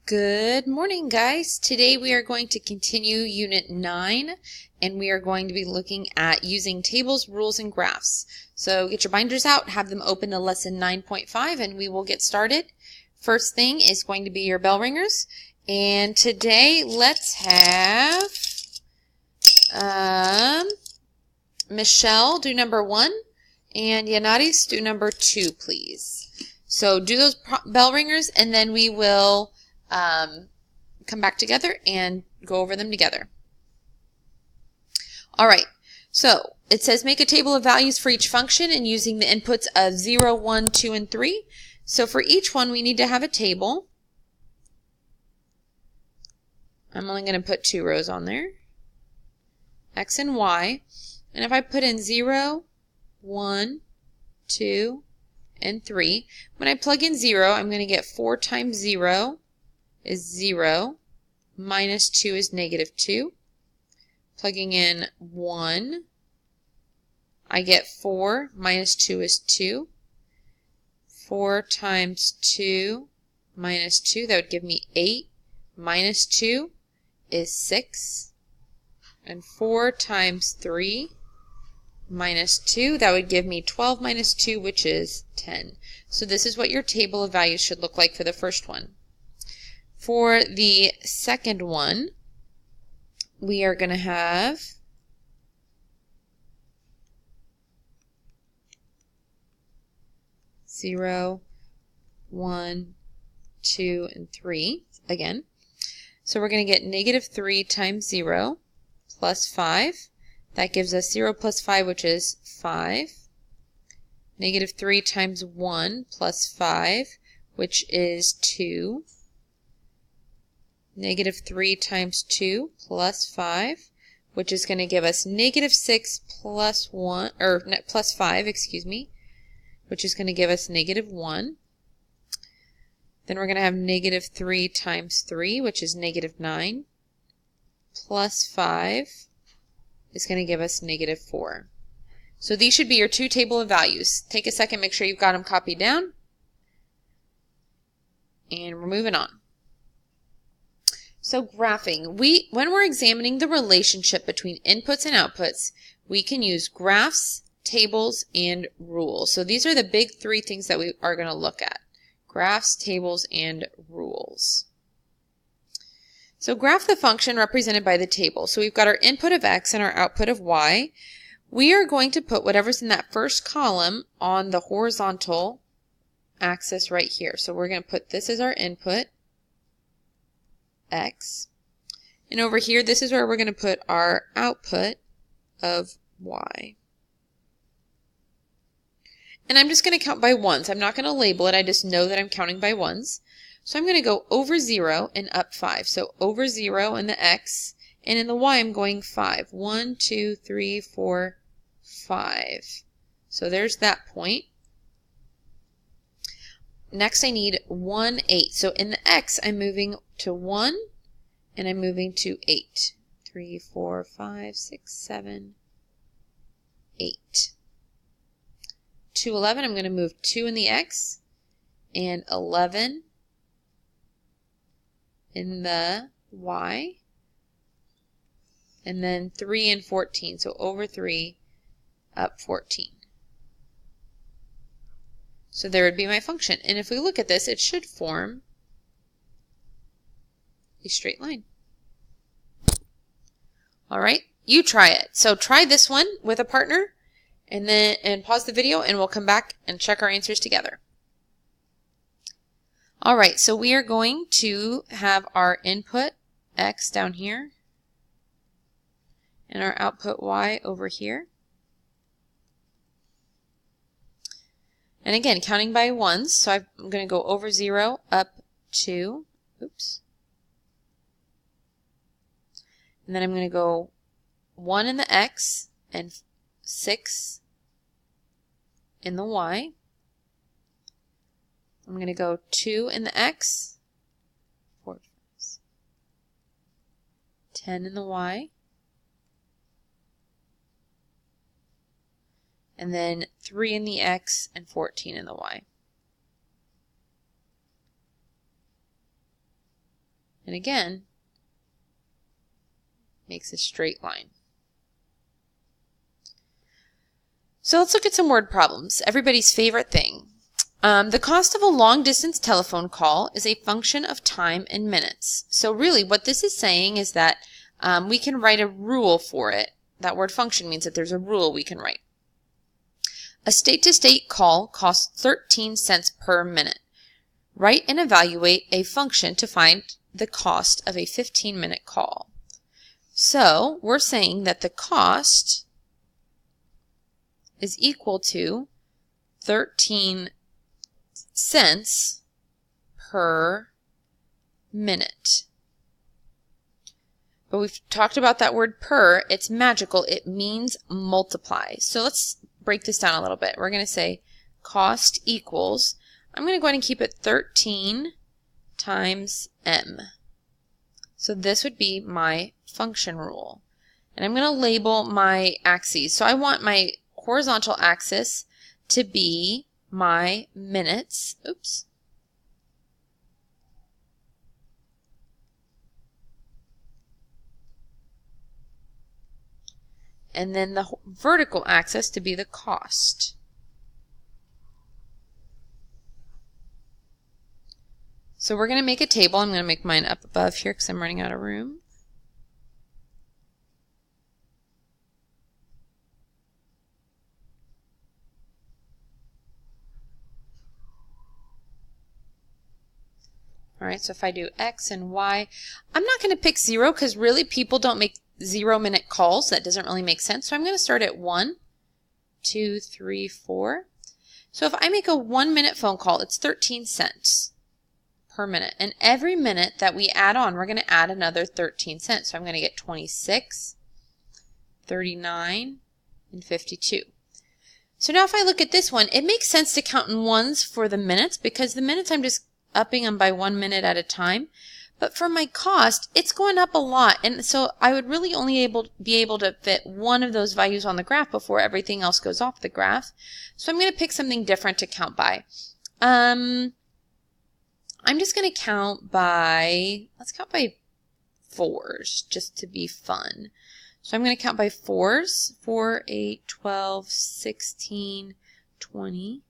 Good morning, guys. Today we are going to continue Unit 9, and we are going to be looking at using tables, rules, and graphs. So get your binders out, have them open to Lesson 9.5, and we will get started. First thing is going to be your bell ringers. And today let's have Michelle do number 1, and Yanaris do number 2, please. So do those bell ringers, and then we will come back together and go over them together. All right, so it says make a table of values for each function and using the inputs of 0, 1, 2, and 3. So for each one, we need to have a table. I'm only going to put 2 rows on there, x and y. And if I put in 0, 1, 2, and 3, when I plug in 0, I'm going to get 4 times 0 is 0, minus 2 is negative 2. Plugging in 1, I get 4, minus 2 is 2. 4 times 2 minus 2, that would give me 8, minus 2 is 6. And 4 times 3 minus 2, that would give me 12 minus 2, which is 10. So this is what your table of values should look like for the first one. For the second one, we are going to have zero, 1, 2, and 3 again. So we're going to get negative 3 times 0 plus 5. That gives us 0 plus 5, which is 5. Negative 3 times 1 plus 5, which is 2. Negative 3 times 2 plus 5, which is going to give us negative 6 plus 1, or plus 5, excuse me, which is going to give us negative 1. Then we're going to have negative 3 times 3, which is negative 9, plus 5 is going to give us negative 4. So these should be your 2 table of values. Take a second, make sure you've got them copied down, and we're moving on. So graphing, when we're examining the relationship between inputs and outputs, we can use graphs, tables, and rules. So these are the big 3 things that we are going to look at: graphs, tables, and rules. So graph the function represented by the table. So we've got our input of x and our output of y. We are going to put whatever's in that first column on the horizontal axis right here. So we're going to put this as our input, x, and over here this is where we're going to put our output of y. And I'm just going to count by ones. I'm not going to label it, I just know that I'm counting by ones. So I'm going to go over 0 and up 5. So over 0 in the x, and in the y I'm going 5. 1, 2, 3, 4, 5. So there's that point. Next I need 1, 8. So in the x I'm moving to 1 and I'm moving to 8. 3, 4, 5, 6, 7, 8. To 11 I'm going to move 2 in the x and 11 in the y, and then 3 and 14. So over 3, up 14. So there would be my function. And if we look at this, it should form a straight line. All right, you try it. So try this one with a partner and pause the video and we'll come back and check our answers together. All right, so we are going to have our input x down here and our output y over here. And again, counting by ones, so I'm going to go over 0, up 2, oops. And then I'm going to go 1 in the x and 6 in the y. I'm going to go 2 in the x, 4, 10 in the y, and then 3 in the x and 14 in the y. And again, makes a straight line. So let's look at some word problems. Everybody's favorite thing. The cost of a long-distance telephone call is a function of time in minutes. So really what this is saying is that we can write a rule for it. That word function means that there's a rule we can write. A state-to-state call costs 13 cents per minute. Write and evaluate a function to find the cost of a 15-minute call. So we're saying that the cost is equal to 13 cents per minute. But we've talked about that word per. It's magical. It means multiply. So let's break this down a little bit. We're going to say cost equals, I'm going to go ahead and keep it 13 times m. So this would be my function rule. And I'm going to label my axes. So I want my horizontal axis to be my minutes. Oops. And then the vertical axis to be the cost. So we're going to make a table. I'm going to make mine up above here because I'm running out of room. All right, so if I do X and Y, I'm not going to pick 0 because really people don't make 0-minute calls. That doesn't really make sense. So I'm going to start at 1, 2, 3, 4. So if I make a 1-minute phone call, it's 13 cents per minute. And every minute that we add on, we're going to add another 13 cents. So I'm going to get 26, 39, and 52. So now if I look at this one, it makes sense to count in ones for the minutes because the minutes I'm just upping them by 1 minute at a time. But for my cost, it's going up a lot. And so I would really only be able to fit one of those values on the graph before everything else goes off the graph. So I'm going to pick something different to count by. I'm just going to count by, let's count by 4s just to be fun. So I'm going to count by 4s, 4, 8, 12, 16, 20,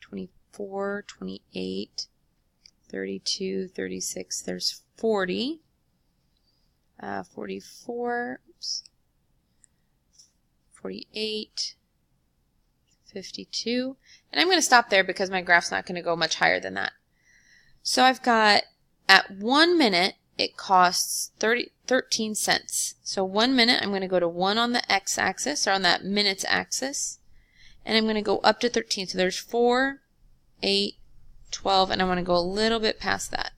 24, 28, 32, 36, there's 40, 44, oops, 48, 52, and I'm going to stop there because my graph's not going to go much higher than that. So I've got, at 1 minute, it costs 13 cents. So 1 minute, I'm going to go to 1 on the x-axis, or on that minutes axis, and I'm going to go up to 13. So there's 4, 8, 12, and I want to go a little bit past that.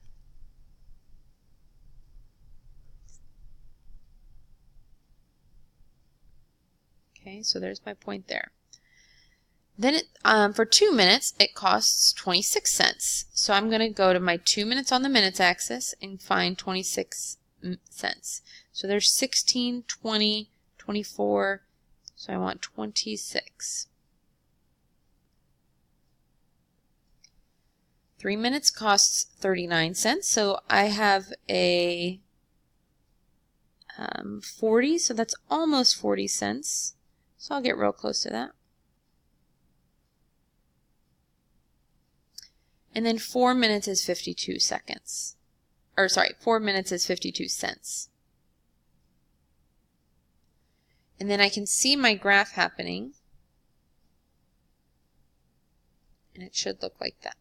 Okay, so there's my point there. Then for 2 minutes, it costs 26 cents. So I'm going to go to my 2 minutes on the minutes axis and find 26 cents. So there's 16, 20, 24, so I want 26. 3 minutes costs 39 cents, so I have a 40, so that's almost 40 cents. So I'll get real close to that. And then 4 minutes is 52 seconds. Or sorry, 4 minutes is 52 cents. And then I can see my graph happening. And it should look like that.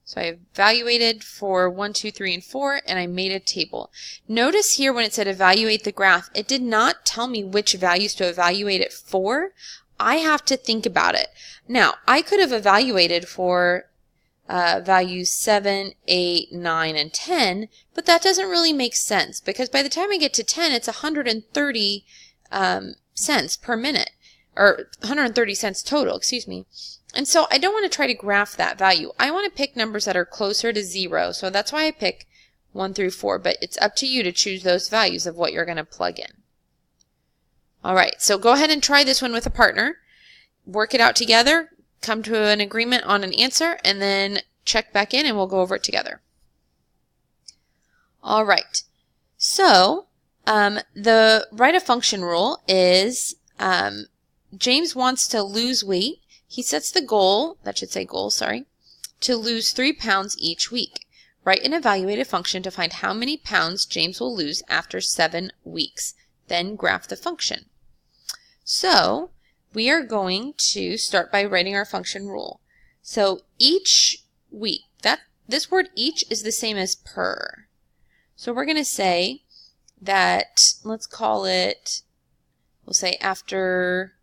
So I evaluated for 1, 2, 3, and 4, and I made a table. Notice here when it said evaluate the graph, it did not tell me which values to evaluate it for. I have to think about it. Now, I could have evaluated for values 7, 8, 9, and 10, but that doesn't really make sense because by the time I get to 10, it's 130 cents per minute, or 130 cents total, excuse me. And so I don't want to try to graph that value. I want to pick numbers that are closer to 0, so that's why I pick 1 through 4, but it's up to you to choose those values of what you're going to plug in. All right, so go ahead and try this one with a partner. Work it out together, come to an agreement on an answer, and then check back in and we'll go over it together. All right. So the write a function rule is James wants to lose weight. He sets the goal, that should say goal, sorry, to lose 3 pounds each week. Write an evaluated function to find how many pounds James will lose after 7 weeks. Then graph the function. So we are going to start by writing our function rule. So each week, this word each is the same as per. So we're going to say that, let's call it, we'll say after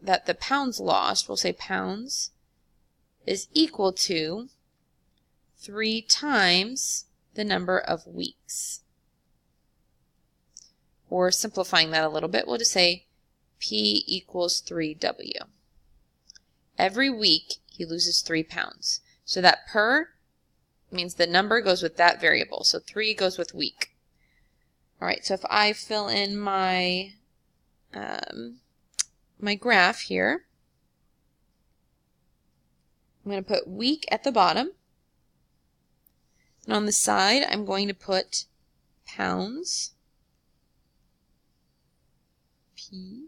that the pounds lost, we'll say pounds is equal to 3 times the number of weeks. Or simplifying that a little bit, we'll just say P equals 3W. Every week he loses 3 pounds. So that per means the number goes with that variable. So 3 goes with week. All right, so if I fill in my my graph here, I'm going to put week at the bottom. And on the side, I'm going to put pounds. P.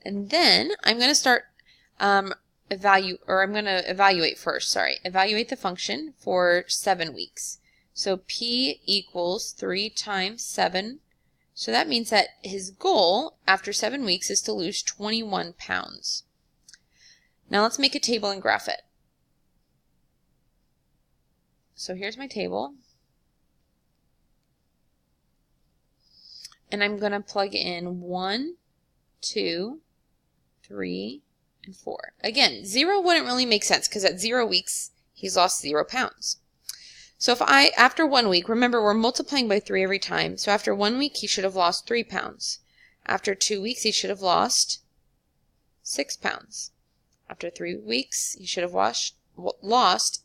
And then I'm going to start evaluate first, sorry. Evaluate the function for 7 weeks. So P equals 3 times 7. So that means that his goal after 7 weeks is to lose 21 pounds. Now let's make a table and graph it. So here's my table. And I'm going to plug in 1, 2, 3, and 4. Again, 0 wouldn't really make sense because at 0 weeks, he's lost 0 pounds. So if after 1 week, remember we're multiplying by 3 every time, so after 1 week, he should have lost 3 pounds. After 2 weeks, he should have lost 6 pounds. After 3 weeks, he should have lost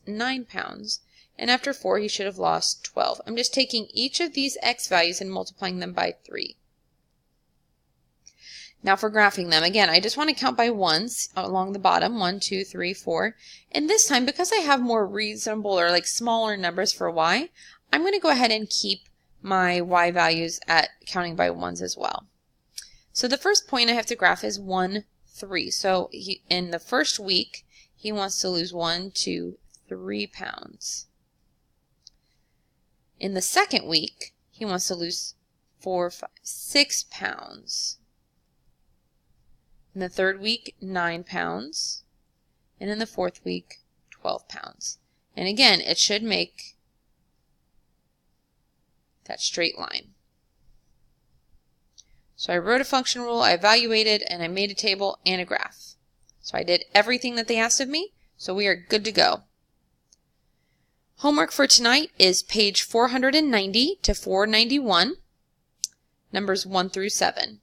9 pounds. And after 4, he should have lost 12. I'm just taking each of these x values and multiplying them by 3. Now for graphing them, again, I just want to count by ones along the bottom, 1, 2, 3, 4. And this time, because I have more reasonable or like smaller numbers for y, I'm going to go ahead and keep my y values at counting by ones as well. So the first point I have to graph is 1, 3. So in the first week, he wants to lose 1, 2, 3 pounds. In the second week, he wants to lose 4, 5, 6 pounds. In the third week, 9 pounds. And in the fourth week, 12 pounds. And again, it should make that straight line. So I wrote a function rule, I evaluated, and I made a table and a graph. So I did everything that they asked of me, so we are good to go. Homework for tonight is page 490 to 491, numbers 1 through 7.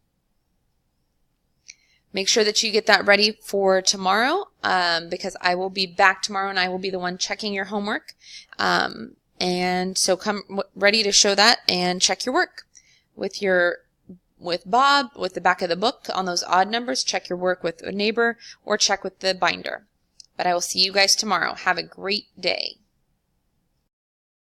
Make sure that you get that ready for tomorrow because I will be back tomorrow and I will be the one checking your homework. And so come ready to show that and check your work. With Bob, with the back of the book on those odd numbers, check your work with a neighbor or check with the binder. But I will see you guys tomorrow. Have a great day.